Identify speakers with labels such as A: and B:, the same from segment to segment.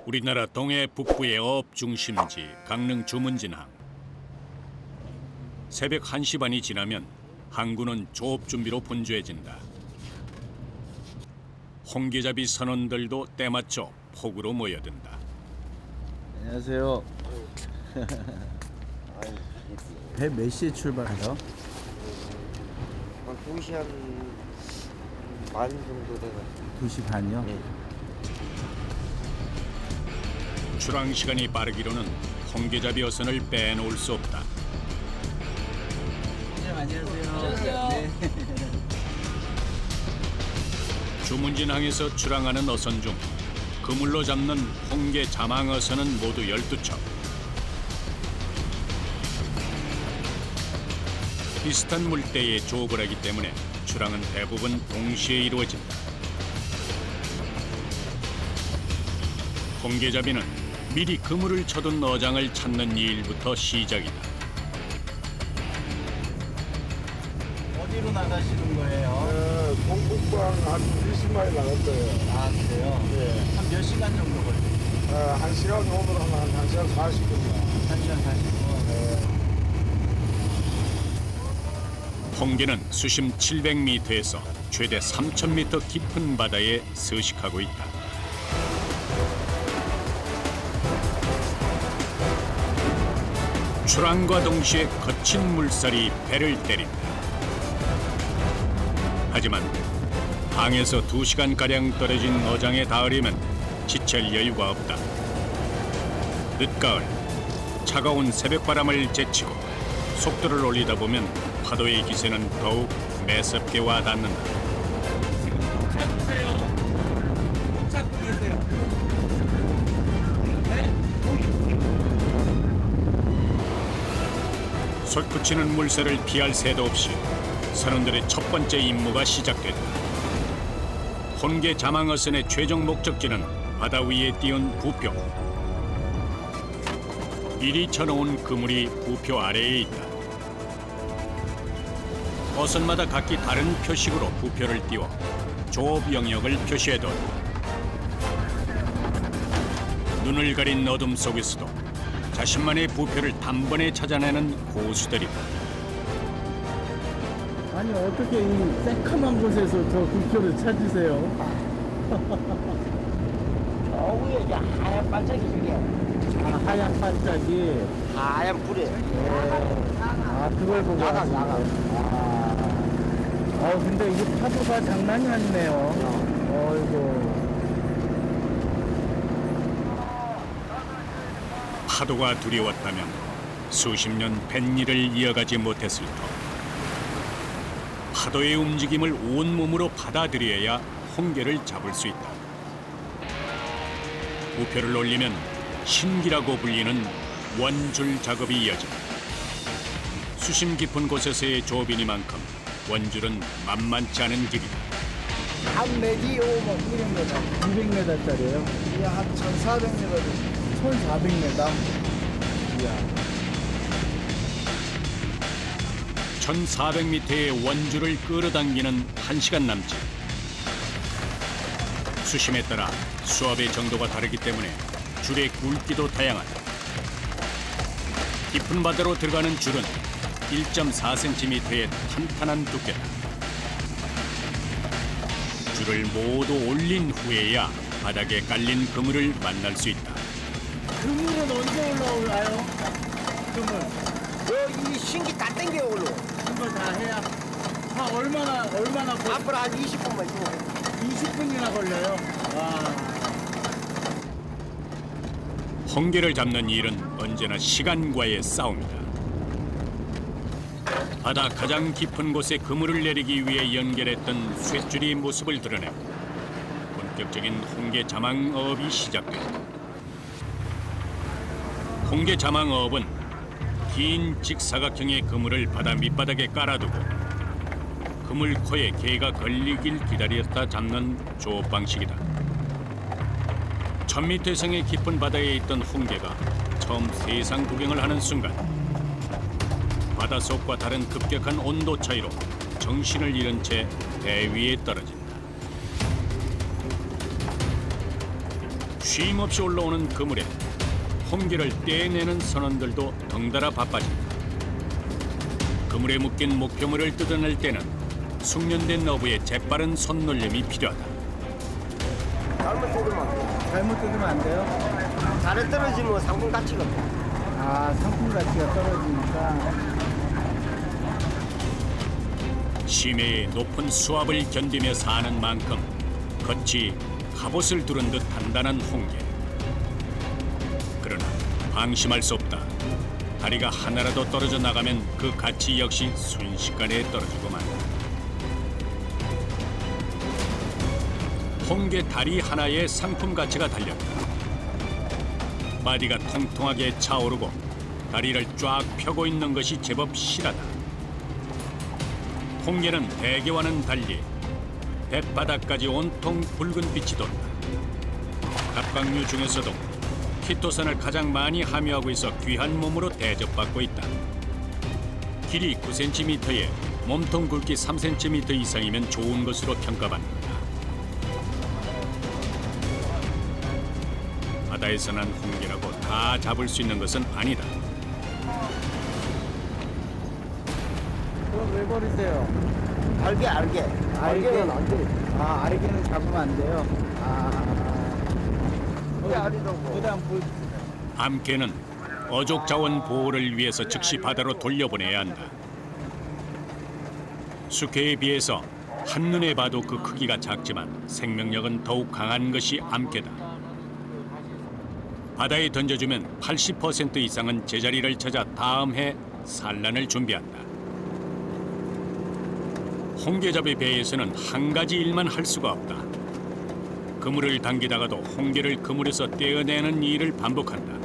A: 우리나라 동해 북부의 어업 중심지 강릉 주문진항. 새벽 1시 반이 지나면 항구는 조업 준비로 분주해진다. 홍게잡이 선원들도 때맞춰 폭우로 모여든다.
B: 안녕하세요. 배 몇 시에 출발해요?
C: 한 2시 반 정도 돼가지고.
B: 2시 반이요?
C: 네.
A: 출항 시간이 빠르기로는 홍게잡이 어선을 빼놓을 수 없다.
B: 안녕하세요. 네.
A: 주문진항에서 출항하는 어선 중 그물로 잡는 홍게 자망 어선은 모두 12척. 비슷한 물때에 조업을 하기 때문에 출항은 대부분 동시에 이루어진다. 홍게잡이는 미리 그물을 쳐둔 어장을 찾는 일부터 시작이다.
B: 어디로 나가시는 거예요?
D: 동북방 한 20마일 나갔어요.
B: 아, 그래요?
D: 예.
B: 한 몇 시간 정도 걸려요?
D: 1시간 오늘 한 1시간 40분이요.
B: 1시간 40분.
A: 홍게는 수심 700m에서 최대 3000m 깊은 바다에 서식하고 있다. 출항과 동시에 거친 물살이 배를 때린다. 하지만 항에서 2시간가량 떨어진 어장에 닿으려면 지칠 여유가 없다. 늦가을, 차가운 새벽바람을 제치고 속도를 올리다 보면 파도의 기세는 더욱 매섭게 와닿는다. 솟구치는 물살을 피할 새도 없이 선원들의 첫 번째 임무가 시작된다. 홍게 자망 어선의 최종 목적지는 바다 위에 띄운 부표. 미리 쳐놓은 그물이 부표 아래에 있다. 어선마다 각기 다른 표식으로 부표를 띄워 조업 영역을 표시해둔다. 눈을 가린 어둠 속에서도 자신만의 부표를 단번에 찾아내는 고수들이다.
B: 아니, 어떻게 이 새카만 곳에서 저 부표를 찾으세요?
C: 위에 이제 하얀 반짝이 저게.
B: 아, 하얀 반짝이.
C: 하얀 불에.
B: 아, 그걸 보고
C: 나가,
B: 하시는
C: 나가.
B: 거예요? 근데 이게 파도가 장난이 아니네요. 어이구.
A: 파도가 두려웠다면 수십 년 뱃일을 이어가지 못했을 터. 파도의 움직임을 온몸으로 받아들여야 홍게를 잡을 수 있다. 부표를 올리면 신기라고 불리는 원줄 작업이 이어진다. 수심 깊은 곳에서의 조업이니만큼 원줄은 만만치 않은 길이다.
C: 한 매지 오면 200m.
B: 200m짜리예요?
C: 이게 한 1,400m 정도.
B: 1,400m. 이야.
A: 1400m의 원줄을 끌어당기는 1시간 남짓. 수심에 따라 수압의 정도가 다르기 때문에 줄의 굵기도 다양하다. 깊은 바다로 들어가는 줄은 1.4cm의 탄탄한 두께다. 줄을 모두 올린 후에야 바닥에 깔린 그물을 만날 수 있다.
B: 그물은 언제 올라올까요? 그물.
C: 여기 신기 다 땡겨 올로.
B: 이걸 다 해야. 얼마나
C: 앞으로 한 20분만 있으면.
B: 20분이나 걸려요? 와.
A: 홍게를 잡는 일은 언제나 시간과의 싸움이다. 바다 가장 깊은 곳에 그물을 내리기 위해 연결했던 쇳줄이 모습을 드러내고 본격적인 홍게 자망어업이 시작된다. 홍게 자망어업은 긴 직사각형의 그물을 바다 밑바닥에 깔아두고 그물 코에 게가 걸리길 기다렸다 잡는 조업 방식이다. 1000m 이상의 깊은 바다에 있던 홍게가 처음 세상 구경을 하는 순간 바닷속과 다른 급격한 온도 차이로 정신을 잃은 채 배 위에 떨어진다. 쉼없이 올라오는 그물에 홍게를 떼내는 선원들도 덩달아 바빠진다. 그물에 묶인 목표물을 뜯어낼 때는 숙련된 어부의 재빠른 손놀림이 필요하다.
C: 잘못 뜯으면 안 돼.
B: 잘못 뜯으면 안 돼요?
C: 잘에 떨어지면 상품 가치가 없어.
B: 아, 상품 가치가 떨어지니까.
A: 심해의 높은 수압을 견디며 사는 만큼 겉이 갑옷을 두른 듯 단단한 홍게. 그러나 방심할 수 없다. 다리가 하나라도 떨어져 나가면 그 가치 역시 순식간에 떨어지고 만다. 홍게 다리 하나에 상품 가치가 달렸다. 바디가 통통하게 차오르고 다리를 쫙 펴고 있는 것이 제법 실하다. 홍게는 대게와는 달리 뱃바닥까지 온통 붉은 빛이 돈다. 갑각류 중에서도 키토산을 가장 많이 함유하고 있어 귀한 몸으로 대접받고 있다. 길이 9cm에 몸통 굵기 3cm 이상이면 좋은 것으로 평가받는다. 바다에서 난 홍게라고 다 잡을 수 있는 것은 아니다.
B: 그럼 왜 버리세요?
C: 알게. 알게는 안 돼.
B: 아, 알게는 잡으면 안 돼요?
C: 그게 알이라고.
B: 그다음 볼
A: 암캐는 어족 자원 보호를 위해서 즉시 바다로 돌려보내야 한다. 수캐에 비해서 한눈에 봐도 그 크기가 작지만 생명력은 더욱 강한 것이 암캐다. 바다에 던져주면 80% 이상은 제자리를 찾아 다음 해 산란을 준비한다. 홍게잡이 배에서는 한 가지 일만 할 수가 없다. 그물을 당기다가도 홍게를 그물에서 떼어내는 일을 반복한다.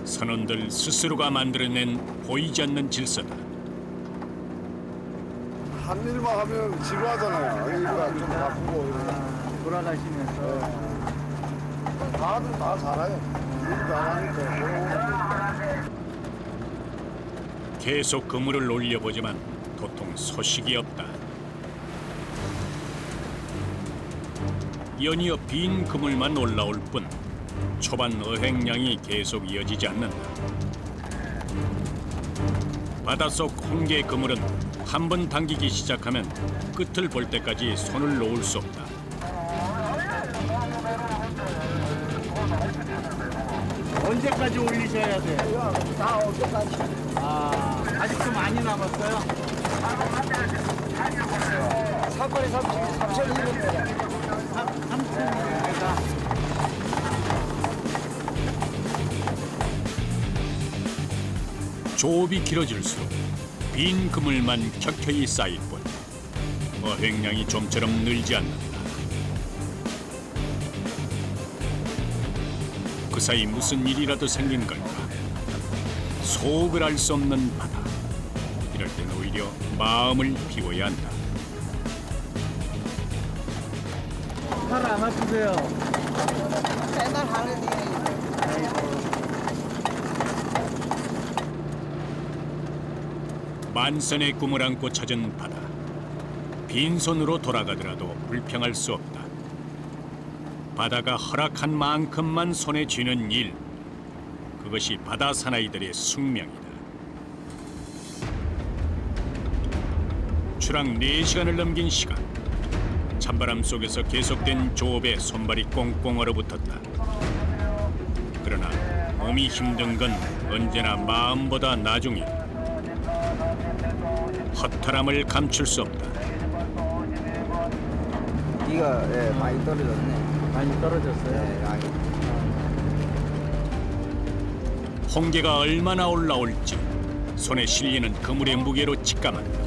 A: 선원들 스스로가 만들어낸 보이지 않는 질서다.
D: 한 일만 하면 지루하잖아요. 일가 좀 바쁘고 이러면.
B: 돌아가시면서.
D: 다들 다 잘해요. 일 잘하니까.
A: 계속 그물을 올려보지만 도통 소식이 없다. 연이어 빈 그물만 올라올 뿐 초반 어획량이 계속 이어지지 않는다. 바닷속 홍게 그물은 한 번 당기기 시작하면 끝을 볼 때까지 손을 놓을 수 없다.
B: 언제까지 올리셔야 돼요?
C: 다 어디까지.
B: 아, 아직도 많이 남았어요?
C: 사건이 3,200m.
B: 3층에가
A: 조업이 길어질수록 빈 그물만 켜켜이 쌓일 뿐 어획량이 좀처럼 늘지 않는다. 그 사이 무슨 일이라도 생긴 걸까? 속을 알 수 없는 바다. 이럴 땐 오히려 마음을 비워야 한다.
B: 팔 안 아프세요?
C: 맨날 하는 일이.
A: 만선의 꿈을 안고 찾은 바다. 빈손으로 돌아가더라도 불평할 수 없다. 바다가 허락한 만큼만 손에 쥐는 일. 그것이 바다 사나이들의 숙명이다. 추락 4시간을 넘긴 시간. 찬바람 속에서 계속된 조업에 손발이 꽁꽁 얼어붙었다. 그러나 몸이 힘든 건 언제나 마음보다 나중이다. 허탈함을 감출 수 없다.
C: 비가 많이 떨어졌네.
B: 많이 떨어졌어요?
C: 많이.
A: 홍게가 얼마나 올라올지 손에 실리는 그물의 무게로 직감한다.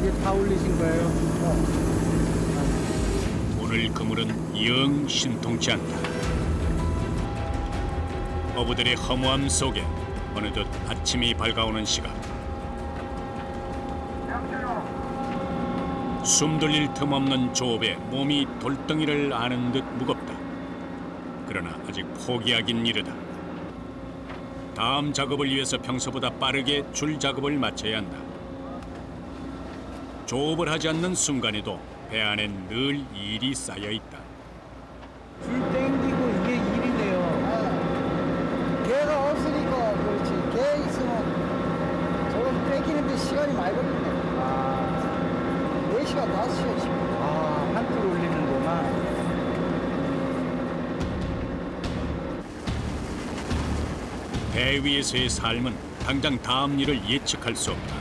B: 이게 다 올리신 거예요?
A: 오늘 그물은 영 신통치 않다. 어부들의 허무함 속에 어느덧 아침이 밝아오는 시각. 숨 돌릴 틈 없는 조업에 몸이 돌덩이를 아는 듯 무겁다. 그러나 아직 포기하긴 이르다. 다음 작업을 위해서 평소보다 빠르게 줄 작업을 마쳐야 한다. 조업을 하지 않는 순간에도 배 안엔 늘 일이 쌓여 있다.
B: 줄 땡기고 이게 일이네요.
C: 개가 없으니까 그렇지. 개 있으면 저건 뺏기는데 시간이 많이 걸리네. 4시간, 5시간.
B: 한줄 올리는 동안.
A: 배 위에서의 삶은 당장 다음 일을 예측할 수 없다.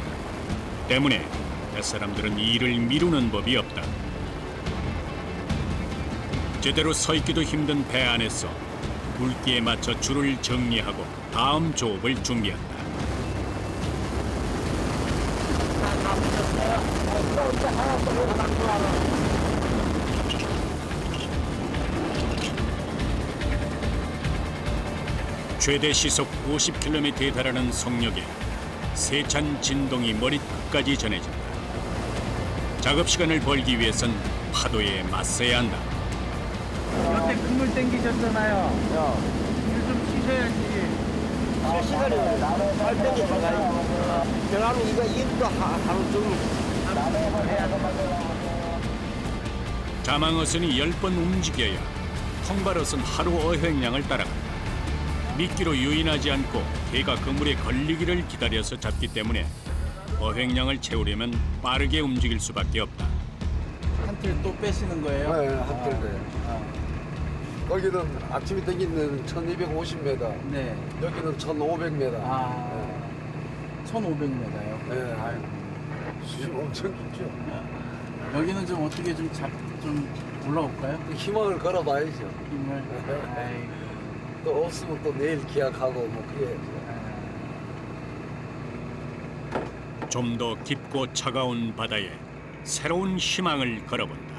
A: 때문에 뱃사람들은 일을 미루는 법이 없다. 제대로 서 있기도 힘든 배 안에서 물기에 맞춰 줄을 정리하고 다음 조업을 준비한다. 최대 시속 50km에 달하는 속력에 세찬 진동이 머리끝까지 전해진다. 작업 시간을 벌기 위해선 파도에 맞서야 한다.
B: 여태 금을 땡기셨잖아요.
C: 야,
B: 일 좀 쉬셔야지.
C: 실시간에 살 땡기 들어가요. 그러면 이거 일도 하루 종일.
A: 자망어선이 10번 움직여야 통발어선 하루 어획량을 따라간다. 미끼로 유인하지 않고 개가 그물에 걸리기를 기다려서 잡기 때문에 어획량을 채우려면 빠르게 움직일 수밖에 없다.
B: 한 틀 또 빼시는 거예요?
D: 네, 한틀대. 거기는 아침에 땡기는 1250m,
B: 네.
D: 여기는 1500m.
B: 1,500m요.
D: 네. 수심 엄청 깊죠.
B: 여기는 좀 어떻게 좀 올라올까요?
D: 희망을 걸어봐야죠.
B: 힘을. 아이고.
D: 또 없으면 또 내일 기약하고 뭐 그래야죠.
A: 좀 더 깊고 차가운 바다에 새로운 희망을 걸어본다.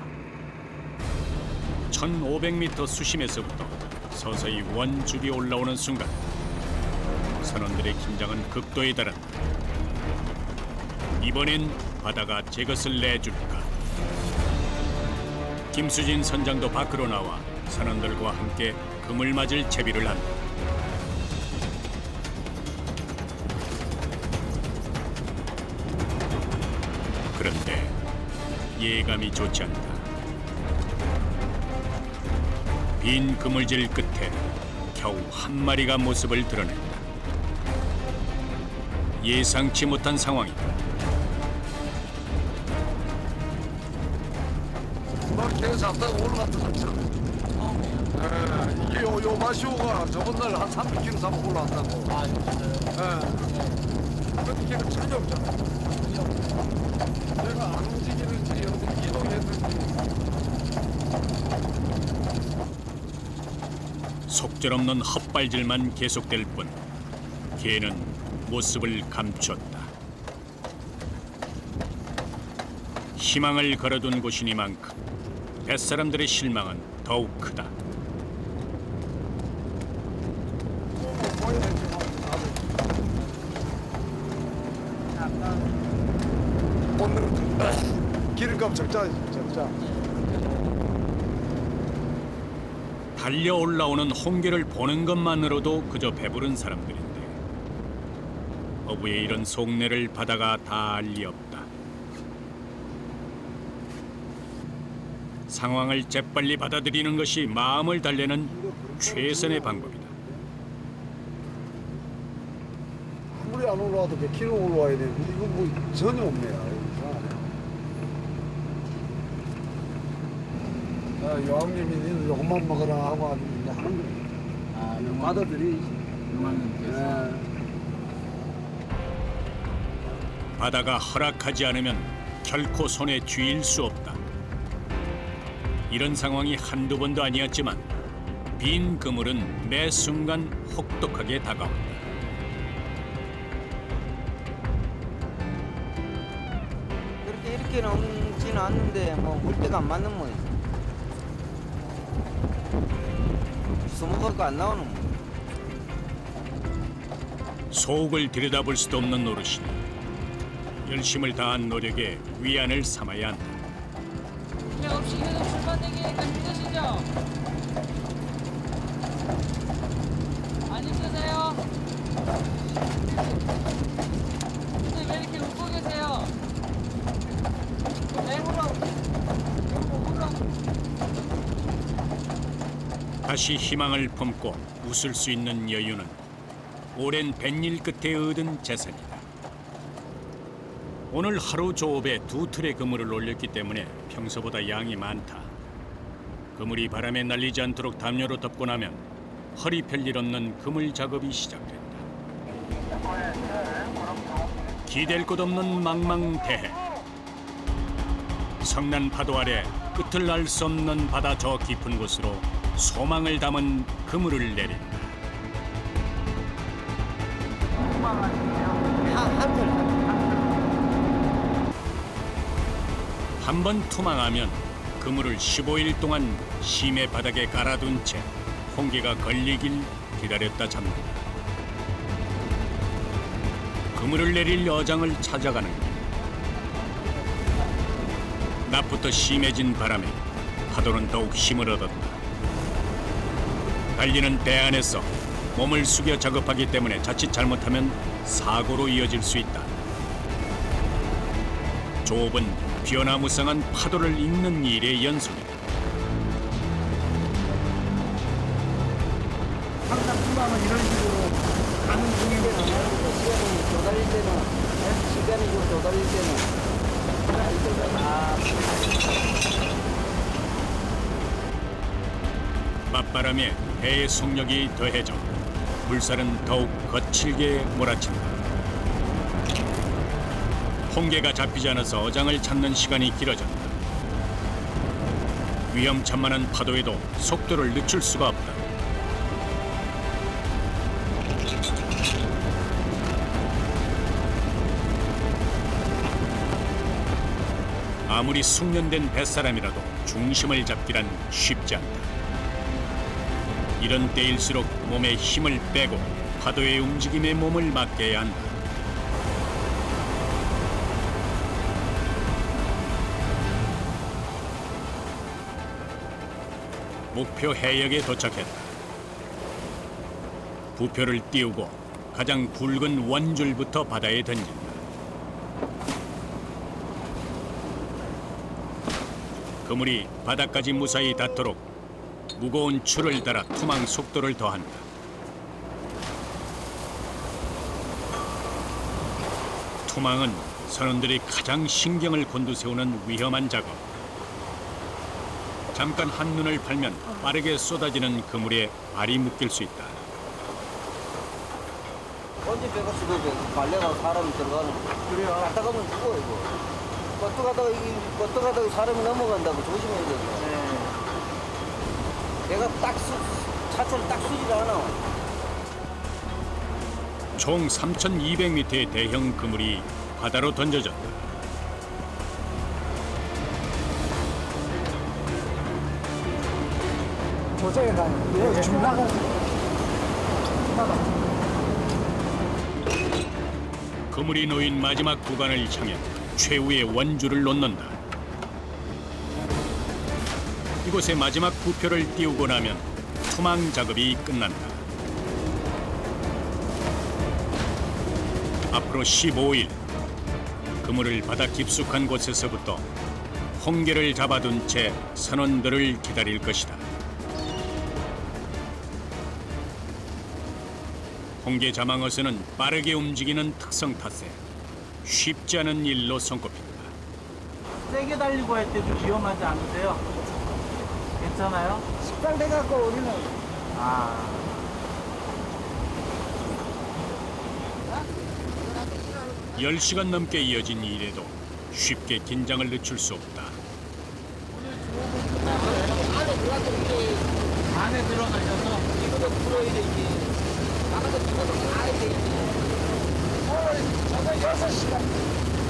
A: 1500m 수심에서부터 서서히 원줄이 올라오는 순간 선원들의 긴장은 극도에 달한다. 이번엔 바다가 제 것을 내줄까? 김수진 선장도 밖으로 나와 선원들과 함께 금을 맞을 채비를 한다. 그런데 예감이 좋지 않다. 빈 그물질 끝에 겨우 한 마리가 모습을 드러낸다. 예상치 못한 상황이다.
D: 막 개가 잡다가 올라갔다 잡죠. 이게 요 마시오가 저번 날 한 300kg 잡고 올라왔다고. 진짜요? 근데 걔가 전혀 없잖아. 내가 안 움직이는지 어디 이동했는지.
A: 속절없는 헛발질만 계속될 뿐 개는 모습을 감췄다. 희망을 걸어둔 곳이니만큼 뱃사람들의 실망은 더욱 크다.
D: 오늘 기름값 적자.
A: 달려 올라오는 홍게를 보는 것만으로도 그저 배부른 사람들인데 어부의 이런 속내를 바다가 다 알 리 없다. 상황을 재빨리 받아들이는 것이 마음을 달래는 최선의 방법이다.
D: 아무리 안 올라와도 100kg 올라와야 되는데 이거 뭐 전혀 없네요. 여왕님이 요것만 먹어라 하고 하는 받아들이지.
B: 용왕님께서.
A: 바다가 허락하지 않으면 결코 손에 쥐일 수 없다. 이런 상황이 한두 번도 아니었지만 빈 그물은 매 순간 혹독하게 다가온다.
C: 그렇게 이렇게 넘지는 않는데 뭐 물때가 안 맞는 모양. 수목하고 안 나오는 뭐.
A: 속을 들여다볼 수도 없는 노릇이니 열심을 다한 노력에 위안을 삼아야 한다.
E: 배 없이 계속 출발되기니까 힘드시죠? 안 힘드세요? 근데 왜 이렇게 웃고 계세요? 왜 울어?
A: 다시 희망을 품고 웃을 수 있는 여유는 오랜 뱃일 끝에 얻은 재산이다. 오늘 하루 조업에 2틀의 그물을 올렸기 때문에 평소보다 양이 많다. 그물이 바람에 날리지 않도록 담요로 덮고 나면 허리 펼 일 없는 그물 작업이 시작된다. 기댈 곳 없는 망망대해. 성난 파도 아래 끝을 알 수 없는 바다 저 깊은 곳으로 소망을 담은 그물을 내린다. 한 번 투망하면 그물을 15일 동안 심해 바닥에 깔아둔 채 홍게가 걸리길 기다렸다 잡는다. 그물을 내릴 여장을 찾아가는 길. 낮부터 심해진 바람에 파도는 더욱 힘을 얻었다. 달리는 배 안에서 몸을 숙여 작업하기 때문에 자칫 잘못하면 사고로 이어질 수 있다. 조업은 변화무쌍한 파도를 읽는 일의 연속이다.
B: 항상 투망은 이런 식으로 가는 중이거든요.
C: 시간이 조달릴 때는, 시간이 좀 조달릴 때는.
A: 맞바람에 배의 속력이 더해져 물살은 더욱 거칠게 몰아친다. 홍게가 잡히지 않아서 어장을 찾는 시간이 길어졌다. 위험천만한 파도에도 속도를 늦출 수가 없다. 아무리 숙련된 뱃사람이라도 중심을 잡기란 쉽지 않다. 이런 때일수록 몸에 힘을 빼고 파도의 움직임에 몸을 맡겨야 한다. 목표 해역에 도착했다. 부표를 띄우고 가장 굵은 원줄부터 바다에 던진다. 그물이 바닥까지 무사히 닿도록 무거운 줄을 달아 투망 속도를 더한다. 투망은 선원들이 가장 신경을 곤두세우는 위험한 작업. 잠깐 한눈을 팔면 빠르게 쏟아지는 그물에 발이 묶일 수 있다.
C: 언제 배가 수도돼? 말레가 사람이 들어가는 거. 그래요? 갔다 가면 죽어, 이거. 껐다가다가 사람이 넘어간다고 조심해야 돼. 배가 차체를 딱 쓰질 않아.
A: 총 3,200m의 대형 그물이 바다로 던져졌다.
B: 조제가 여기 줄 나가서
A: 그물이 놓인 마지막 구간을 향해 최후의 원줄을 놓는다. 이곳에 마지막 부표를 띄우고 나면 투망 작업이 끝난다. 앞으로 15일 그물을 바다 깊숙한 곳에서부터 홍게를 잡아둔 채 선원들을 기다릴 것이다. 홍게 자망어선은 빠르게 움직이는 특성 탓에 쉽지 않은 일로 손꼽힌다.
B: 세게 달리고 할 때 좀 위험하지 않으세요? 괜찮아요?
C: 식당돼갖고 우리는.
B: 아.
A: 10시간 넘게 이어진 일에도 쉽게 긴장을 늦출 수 없다.
B: 안에 들어가셔서
C: 이거도 풀어야 되지. 나가서 이거도 가야 되지. 저거 6시간.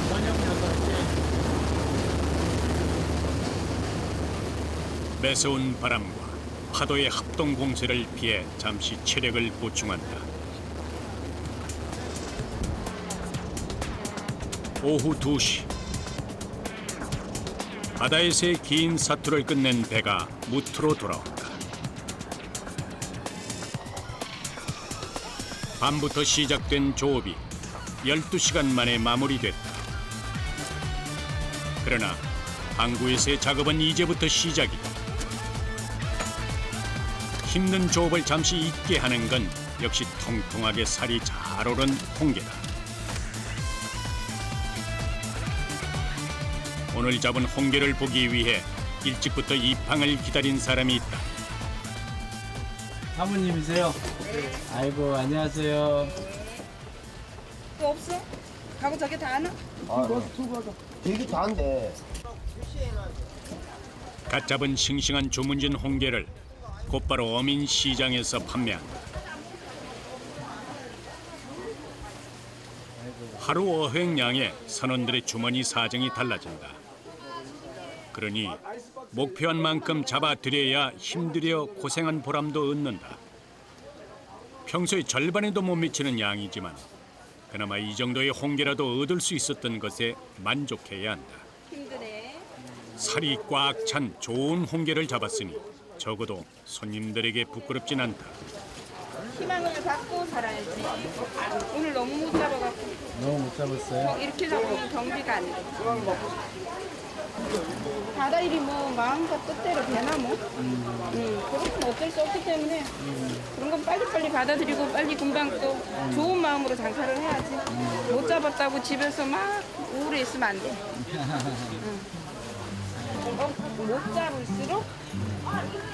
B: 저녁 6시.
A: 매서운 바람과 파도의 합동 공세를 피해 잠시 체력을 보충한다. 오후 2시. 바다에서의 긴 사투를 끝낸 배가 무트로 돌아온다. 밤부터 시작된 조업이 12시간 만에 마무리됐다. 그러나 항구에서의 작업은 이제부터 시작이다. 힘든 조업을 잠시 잊게 하는 건 역시 통통하게 살이 잘 오른 홍게다. 오늘 잡은 홍게를 보기 위해 일찍부터 입항을 기다린 사람이 있다.
B: 사모님이세요? 아이고 안녕하세요.
F: 또 없어? 가고 저게 다 하나?
C: 되게 다한데.
A: 갓 잡은 싱싱한 주문진 홍게를 곧바로 어민 시장에서 판매한다. 하루 어획량에 선원들의 주머니 사정이 달라진다. 그러니 목표한 만큼 잡아들여야 힘들여 고생한 보람도 얻는다. 평소에 절반에도 못 미치는 양이지만 그나마 이 정도의 홍게라도 얻을 수 있었던 것에 만족해야 한다.
F: 힘드네.
A: 살이 꽉 찬 좋은 홍게를 잡았으니 적어도 손님들에게 부끄럽진 않다.
F: 희망을 갖고 살아야지. 오늘 너무 못 잡아갖고
B: 너무 못 잡았어요?
F: 이렇게 잡으면 경비가 안 돼. 바다 일이 뭐 마음껏 뜻대로 되나 뭐. 그것은 어쩔 수 없기 때문에 그런 건 빨리빨리 받아들이고 빨리 금방 또 좋은 마음으로 장사를 해야지. 못 잡았다고 집에서 막 우울해 있으면 안 돼. 못 잡을수록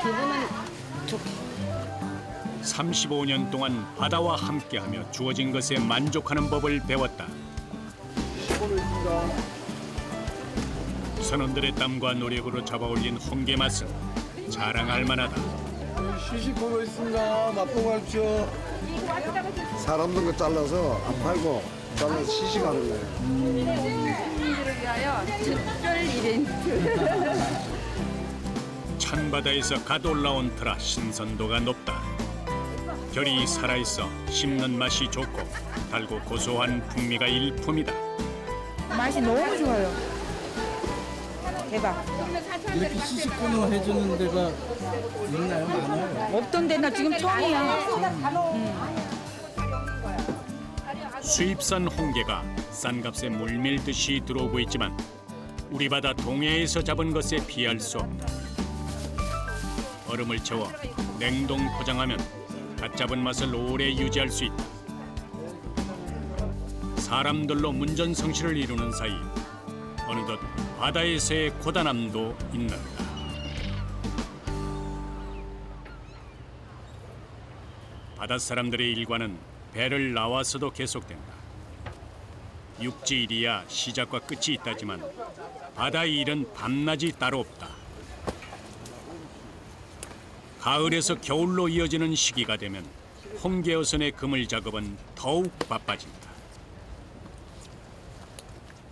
F: 기분은 좋게.
A: 35년 동안 바다와 함께하며 주어진 것에 만족하는 법을 배웠다. 선원들의 땀과 노력으로 잡아올린 홍게 맛은 자랑할 만하다.
D: 시식 보고 있습니다. 맛보고 가십시오. 사람들 거 잘라서 안 팔고 잘라서 시식하는 거예요.
F: 손님들을 위하여 특별 이벤트.
A: 찬바다에서 갓 올라온 터라 신선도가 높다. 결이 살아있어 씹는 맛이 좋고 달고 고소한 풍미가 일품이다.
F: 맛이 너무 좋아요. 대박.
B: 이렇게 시식권을 해주는 데가 있나요? 많아요?
F: 없던 데나 지금 처음이야.
A: 수입산 홍게가 싼 값에 물밀듯이 들어오고 있지만 우리 바다 동해에서 잡은 것에 비할 수 없다. 얼음을 채워 냉동 포장하면 갓 잡은 맛을 오래 유지할 수 있다. 사람들로 문전성시를 이루는 사이 어느덧 바다에서의 고단함도 있는다. 바닷사람들의 일과는 배를 나와서도 계속된다. 육지일이야 시작과 끝이 있다지만 바다 일은 밤낮이 따로 없다. 가을에서 겨울로 이어지는 시기가 되면 홍게어선의 그물 작업은 더욱 바빠진다.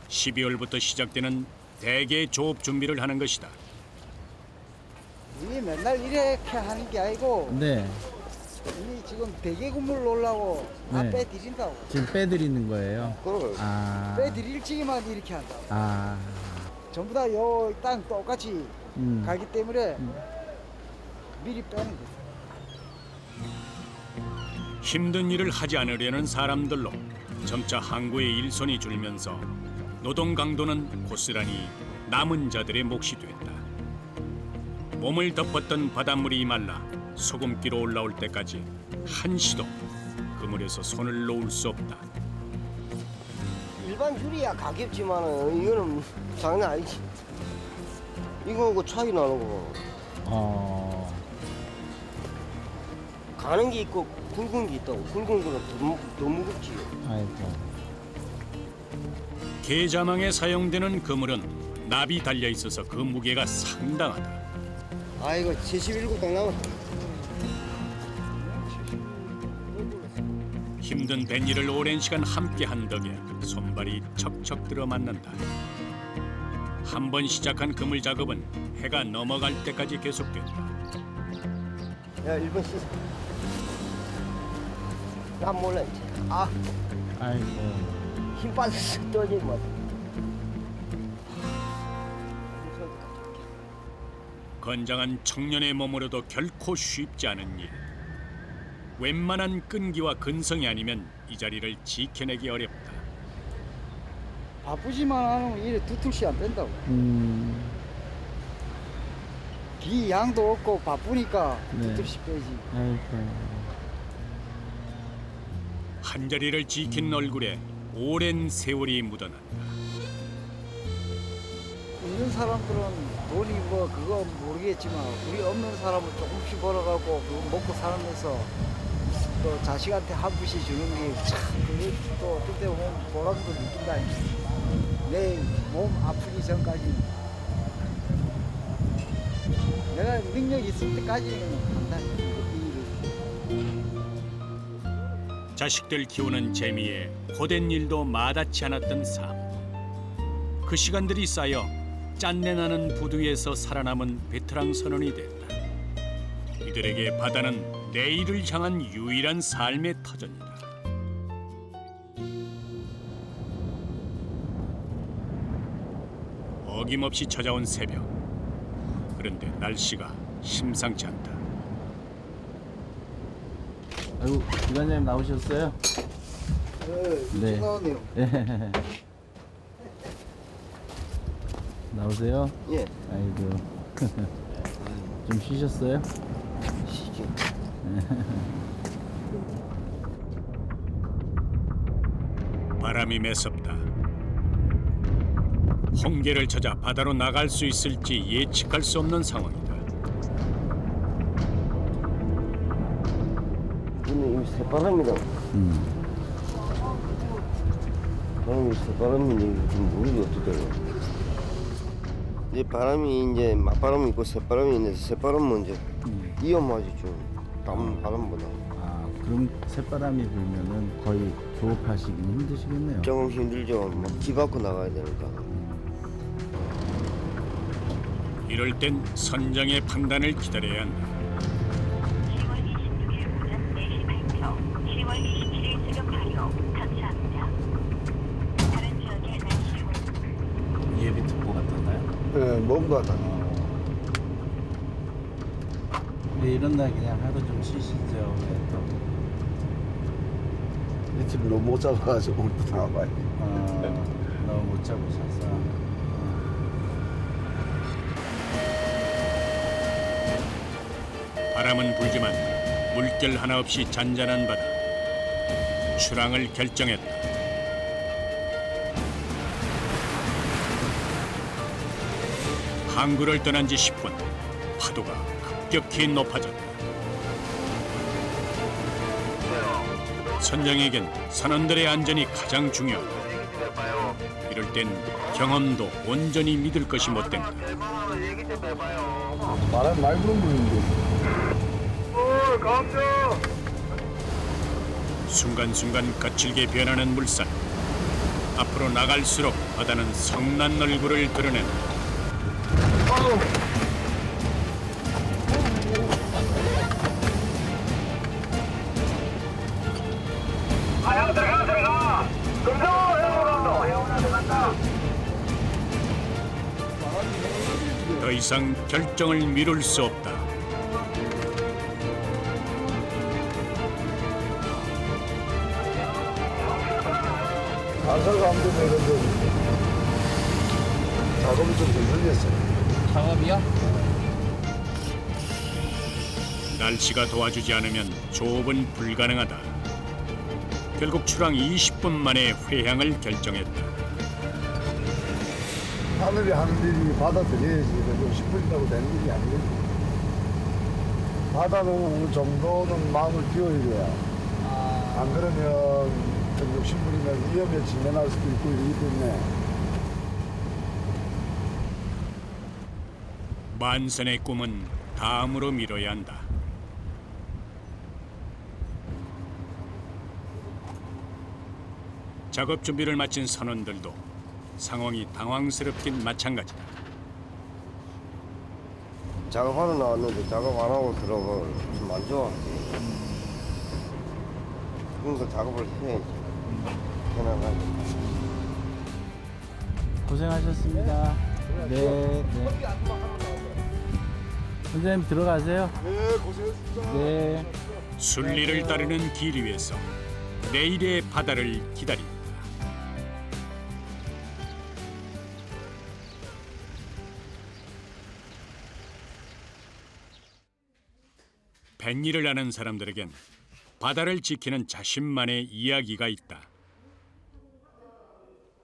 A: 12월부터 시작되는 대개 조업 준비를 하는 것이다.
G: 이게 맨날 이렇게 하는 게 아니고
B: 네.
G: 이 지금 대게 국물 놓으려고 다
B: 네.
G: 빼드린다고.
B: 지금 빼드리는 거예요?
G: 그걸
B: 아.
G: 빼드릴 지만 이렇게 한다고.
B: 아.
G: 전부 다 요 땅 똑같이 가기 때문에
B: 음.
G: 미리 빼는 거죠.
A: 힘든 일을 하지 않으려는 사람들로 점차 항구의 일손이 줄면서 노동 강도는 고스란히 남은 자들의 몫이 됐다. 몸을 덮었던 바닷물이 말라 소금기로 올라올 때까지 한시도 그물에서 손을 놓을 수 없다.
C: 일반 줄이야 가볍지만은 이거는 장난 아니지. 이거하고 차이 나는 거. 가는 게 있고 굵은 게 있다고. 굵은 거는 더 무겁지.
B: 아이고.
A: 게자망에 사용되는 그물은 납이 달려 있어서 그 무게가 상당하다.
C: 아이고 77당 남았다.
A: 힘든 뱃일을 오랜 시간 함께 한 덕에 손발이 척척 들어맞는다. 한 번 시작한 그물 작업은 해가 넘어갈 때까지 계속된다.
C: 야 1번 씻어. 난 몰라 이제. 아
B: 아이고.
C: 힘 빠졌어 떠지면 뭐.
A: 건장한 청년의 몸으로도 결코 쉽지 않은 일. 웬만한 끈기와 근성이 아니면 이 자리를 지켜내기 어렵다.
G: 바쁘지만 않으면 일에 두툴씩 안 뺀다고. 기 양도 없고 바쁘니까
B: 네.
G: 어쩔 수 빼지.
B: 아이고.
A: 한자리를 지킨 얼굴에 오랜 세월이 묻어난다.
G: 있는 사람들은 돈이 뭐 그거 모르겠지만 우리 없는 사람은 조금씩 벌어가고 그거 먹고 살면서 또 자식한테 한 푼씩 주는 게 참 그게 또 어떨 때 보면 보람도 느낀다. 내 몸 아프기 전까지 내가 능력 있을 때까지는 한다. 이 일을.
A: 자식들 키우는 재미에 고된 일도 마다치 않았던 삶. 그 시간들이 쌓여 짠내나는 부두에서 살아남은 베테랑 선원이 됐다. 이들에게 바다는 내일을 향한 유일한 삶의 터전이다. 어김없이 찾아온 새벽. 그런데 날씨가 심상치 않다.
B: 아이고, 기관장님 나오셨어요?
G: 네. 나오네요.
B: 예. 나오세요?
C: 예.
B: 아이고. 좀 쉬셨어요?
C: 시키.
A: 바람이 매섭다. 홍게를 찾아 바다로 나갈 수 있을지 예측할 수 없는 상황이다.
C: 근데 이미 새바람이다. 바람이 새바람인데 지금 모르지 어떻게. 이제 바람이 이제 맞바람이 있고 새바람이 있는데 새바람 먼저 위험하지 좀. 다른 바람보다.
B: 아, 그럼 새바람이 불면은 거의 조업하시기 힘드시겠네요.
C: 조금 힘들죠. 막 집 밖으로 나가야 되니까.
A: 이럴 땐 선장의 판단을 기다려야 한다.
H: 10월 26일 오전 4시 8초, 10월 27일 새벽 8호 탐사합니다. 다른 지역의 날씨
B: 예비 특보 같았나요?
D: 예, 뭔가 다.
B: 왜 이런 날 그냥 하루 좀 쉬시죠. 왜 또.
D: 이 팀이 너무 못 잡아가지고 오늘 또 나와봐야 돼.
B: 너무 못 잡으셔서.
A: 바람은 불지만 물결 하나 없이 잔잔한 바다. 출항을 결정했다. 항구를 떠난 지 10분. 파도가 급격히 높아졌다. 선장에겐 선원들의 안전이 가장 중요하다. 이럴 땐 경험도 온전히 믿을 것이 못 된다.
D: 바람 많이 부는 분인데.
A: 순간순간 거칠게 변하는 물살. 앞으로 나갈수록 바다는 성난 얼굴을 드러낸다. 더 이상 결정을 미룰 수 없다.
D: 가설 감독 이런 데 작업이 좀 힘들겠어요.
B: 작업이요?
A: 날씨가 도와주지 않으면 조업은 불가능하다. 결국 출항 20분 만에 회항을 결정했다.
D: 하늘이 하는 일이 받아들여야지. 그래도 10분이라고 되는 일이 아니거든. 바다는 어느 정도는 마음을 비워야 안 그러면 좀 60분이면 위험에 직면할 수도 있고 이러기 때문에
A: 만선의 꿈은 다음으로 미뤄야 한다. 작업 준비를 마친 선원들도 상황이 당황스럽긴 마찬가지다.
C: 작업하러 나왔는데 작업 안 하고 들어오면 좀 안 좋아. 그러니까 작업을 해야지. 편안하게.
B: 고생하셨습니다. 네. 선생님 들어가세요.
D: 네 고생했습니다.
B: 네.
A: 순리를 따르는 길 위에서 내일의 바다를 기다린다. 뱃일을 하는 사람들에겐 바다를 지키는 자신만의 이야기가 있다.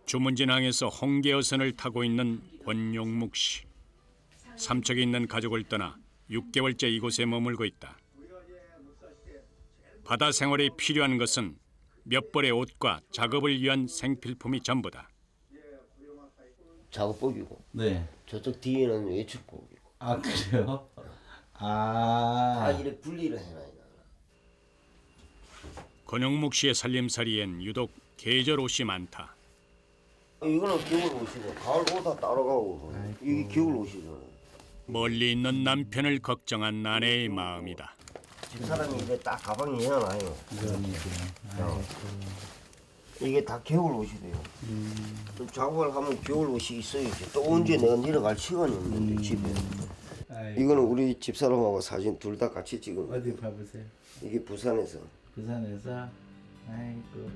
A: 주문진항에서 홍게어선을 타고 있는 권용묵 씨. 삼척에 있는 가족을 떠나 6개월째 이곳에 머물고 있다. 바다 생활에 필요한 것은 몇 벌의 옷과 작업을 위한 생필품이 전부다.
C: 작업복이고
B: 네.
C: 저쪽 뒤에는 외출복이고.
B: 아 그래요?
C: 다 이렇게 분리를 해놔야 돼.
A: 권용묵 씨의 살림살이엔 유독 계절 옷이 많다.
C: 이거는 겨울 옷이고 가을 옷 다 따라가고 이게 겨울 옷이죠.
A: 멀리 있는 남편을 걱정한 아내의 마음이다.
C: 집사람이 이제 딱 가방에 해놔요. 이게 다 겨울 옷이래요. 또 작업을 하면 겨울 옷이 있어야지. 또 언제 내가 내려갈 시간이 없는데 집에. 이거는 우리 집사람하고 사진 둘 다 같이 찍은 거.
B: 어디 봐보세요.
C: 이게 부산에서.
B: 부산에서. 아이고.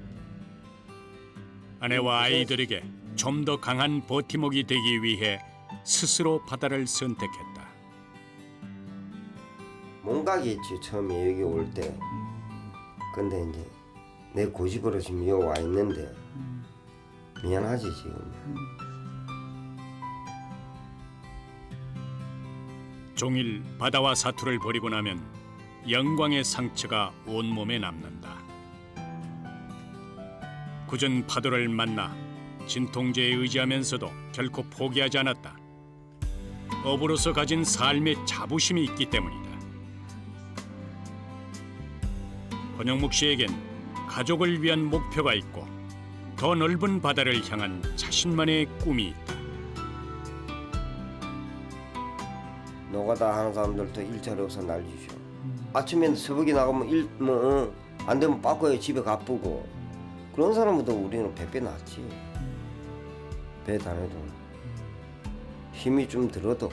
A: 아내와 아이들에게 좀 더 강한 버팀목이 되기 위해 스스로 바다를 선택했다.
C: 몽각이었지 처음에 여기 올 때. 근데 이제 내 고집으로 지금 여기 와 있는데 미안하지 지금.
A: 종일 바다와 사투를 벌이고 나면 영광의 상처가 온몸에 남는다. 굳은 파도를 만나 진통제에 의지하면서도 결코 포기하지 않았다. 업으로서 가진 삶의 자부심이 있기 때문이다. 권영묵 씨에겐 가족을 위한 목표가 있고 더 넓은 바다를 향한 자신만의 꿈이 있다.
C: 노가다 하는 사람들도 일자리 없어 날리죠. 아침에 새벽에 나가면 일 뭐 안 되면 바꿔야 집에 가쁘고 그런 사람보다 우리는 100배 낫지. 배 다녀도 힘이 좀 들어도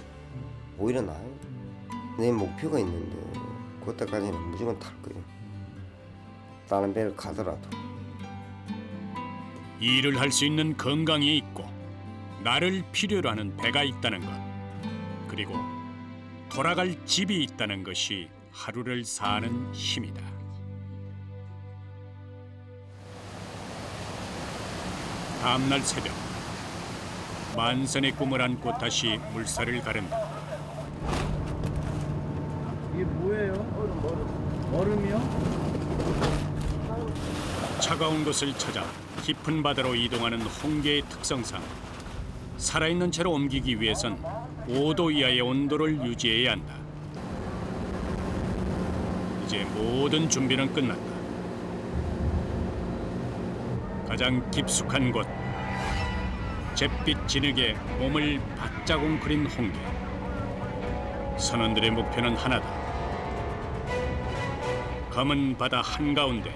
C: 오히려 나아요. 내 목표가 있는데 그때까지는 무조건 탈 거예요. 다른 배를 가더라도.
A: 일을 할 수 있는 건강이 있고 나를 필요로 하는 배가 있다는 것, 그리고 돌아갈 집이 있다는 것이 하루를 사는 힘이다. 다음 날 새벽, 만선의 꿈을 안고 다시 물살을 가른다.
B: 이게 뭐예요? 얼음이요?
A: 차가운 곳을 찾아 깊은 바다로 이동하는 홍게의 특성상 살아있는 채로 옮기기 위해선 5도 이하의 온도를 유지해야 한다. 이제 모든 준비는 끝났다. 가장 깊숙한 곳, 잿빛 진흙에 몸을 바짝 웅크린 홍게. 선원들의 목표는 하나다. 검은 바다 한가운데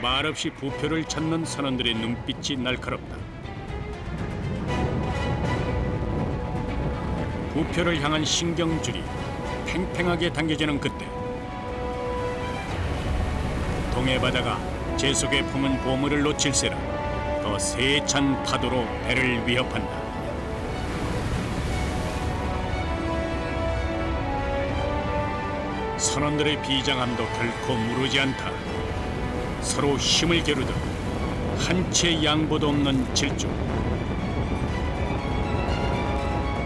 A: 말없이 부표를 찾는 선원들의 눈빛이 날카롭다. 부표를 향한 신경줄이 팽팽하게 당겨지는 그때 동해바다가 제 속에 품은 보물을 놓칠세라 더 세찬 파도로 배를 위협한다. 선원들의 비장함도 결코 무르지 않다. 서로 힘을 겨루듯 한 채 양보도 없는 질주.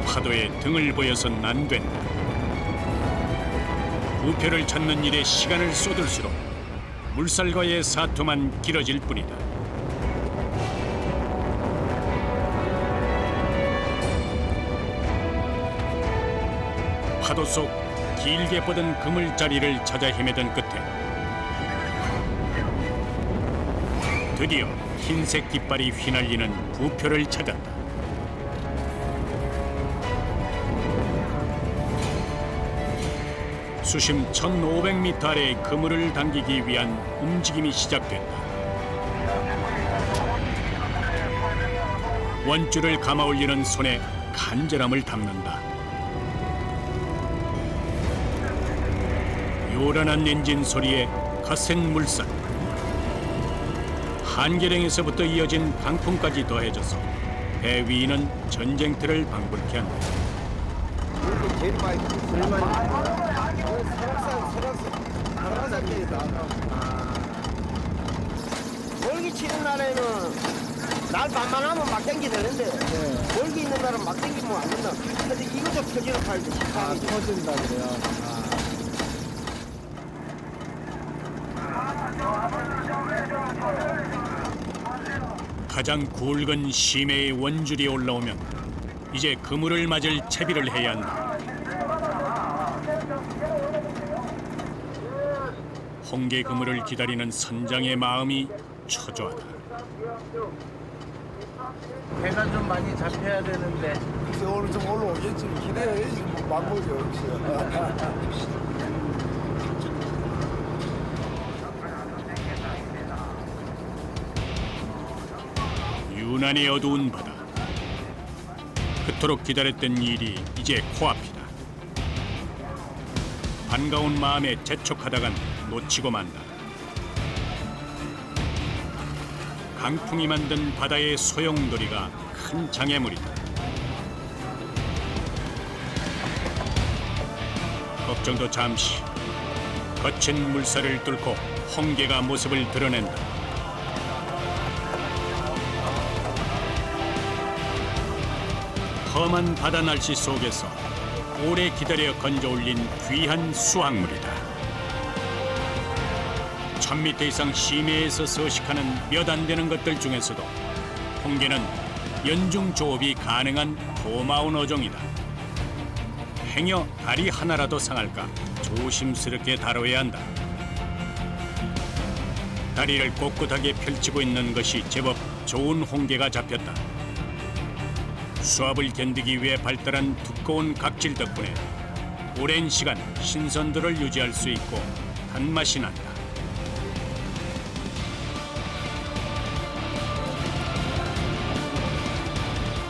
A: 파도에 등을 보여선 안 된다. 부표를 찾는 일에 시간을 쏟을수록 물살과의 사투만 길어질 뿐이다. 파도 속 길게 뻗은 그물자리를 찾아 헤매던 끝에 드디어 흰색 깃발이 휘날리는 부표를 찾았다. 수심 1,500m 아래의 그물을 당기기 위한 움직임이 시작됐다. 원줄을 감아 올리는 손에 간절함을 담는다. 요란한 엔진 소리에 거센 물살, 한계령에서부터 이어진 강풍까지 더해져서 배 위는 전쟁터를 방불케 한다.
C: 제일 많이 설악산 멀기 치는 날에는 날 밤만 하면 막 땡기 되는데 멀기 있는 날은 막 땡기면 안 된다. 근데 이거저 터지는 팔지.
G: 터진다 그래요.
A: 가장 굵은 심해의 원줄이 올라오면 이제 그물을 맞을 채비를 해야 한다. 홍게 그물을 기다리는 선장의 마음이 초조하다.
B: 배가 좀 많이 잡혀야 되는데.
D: 글쎄 오늘 좀 올라오겠지. 기대해야지. 막보죠 역시.
A: 유난히 어두운 바다. 그토록 기다렸던 일이 이제 코앞이다. 반가운 마음에 재촉하다간 놓치고 만다. 강풍이 만든 바다의 소용돌이가 큰 장애물이다. 걱정도 잠시. 거친 물살을 뚫고 홍게가 모습을 드러낸다. 험한 바다 날씨 속에서 오래 기다려 건져 올린 귀한 수확물이다. 1000m 이상 심해에서 서식하는 몇 안 되는 것들 중에서도 홍게는 연중 조업이 가능한 고마운 어종이다. 행여 다리 하나라도 상할까 조심스럽게 다뤄야 한다. 다리를 꼿꼿하게 펼치고 있는 것이 제법 좋은 홍게가 잡혔다. 수압을 견디기 위해 발달한 두꺼운 각질 덕분에 오랜 시간 신선도를 유지할 수 있고 단맛이 난다.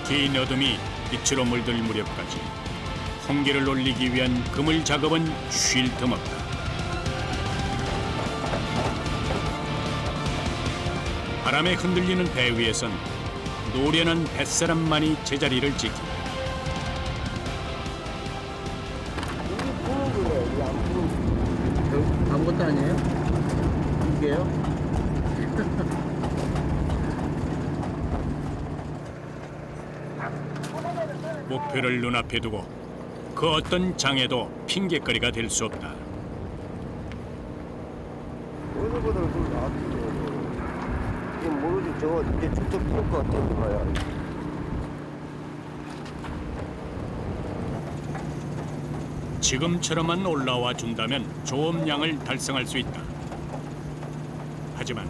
A: 긴 어둠이 빛으로 물들 무렵까지 홍게를 올리기 위한 그물 작업은 쉴 틈 없다. 바람에 흔들리는 배 위에선 노련한 뱃사람만이 제자리를 지킨다.
B: 아무것도 아니에요? 이게요?
A: 목표를 눈앞에 두고 그 어떤 장애도 핑계거리가 될 수 없다.
C: 오늘보다 좀 나았지. 이게 모르지. 저거 이제 쭉쭉 풀 것 같아. 봐야.
A: 지금처럼만 올라와 준다면 조업량을 달성할 수 있다. 하지만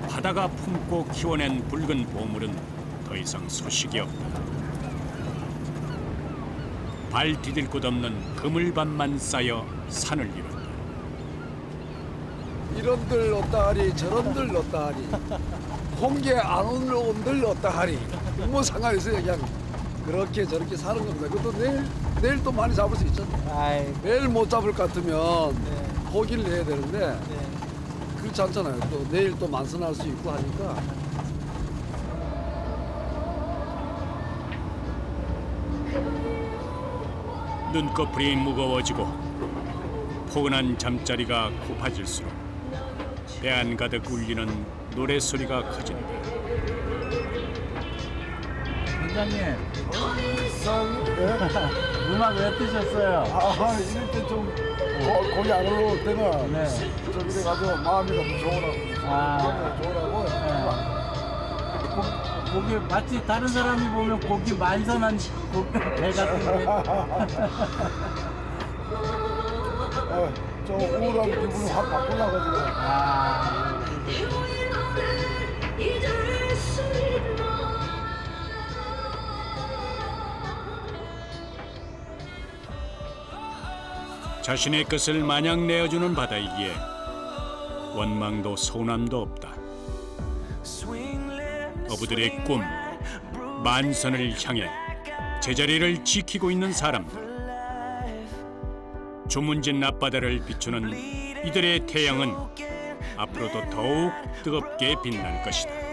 A: 바다가 품고 키워낸 붉은 보물은 더 이상 소식이 없다. 발 디딜 곳 없는 그물반만 쌓여 산을 이룬다.
D: 이런들 넣다하리 저런들 넣다하리 홍게 안 온들 넣다하리 뭐 상관이 있어요. 그냥 그렇게 저렇게 사는 겁니다. 그것도 내일 또 많이 잡을 수 있잖아요.
B: 아이,
D: 내일 못 잡을 것 같으면
B: 네.
D: 포기를 해야 되는데
B: 네.
D: 그렇지 않잖아요. 또 내일 또 만선할 수 있고 하니까.
A: 눈꺼풀이 무거워지고 포근한 잠자리가 고파질수록 배 안 가득 울리는 노랫소리가 커진다.
B: 원장님, 음악 왜 뜨셨어요?
D: 이럴 때 좀 거기 안 올라올 때는
B: 네.
D: 저기 돼가지고 마음이 너무 좋으라고.
B: 아.
D: 좋으라고.
B: 고기 마치 다른 사람이 보면 고기 만선한 배 같은데.
D: 저 우울한 기분을 확 바꾸려가지고.
B: 아.
A: 자신의 것을 마냥 내어주는 바다이기에 원망도 서운함도 없다. 어부들의 꿈, 만선을 향해 제자리를 지키고 있는 사람들. 주문진 앞바다를 비추는 이들의 태양은 앞으로도 더욱 뜨겁게 빛날 것이다.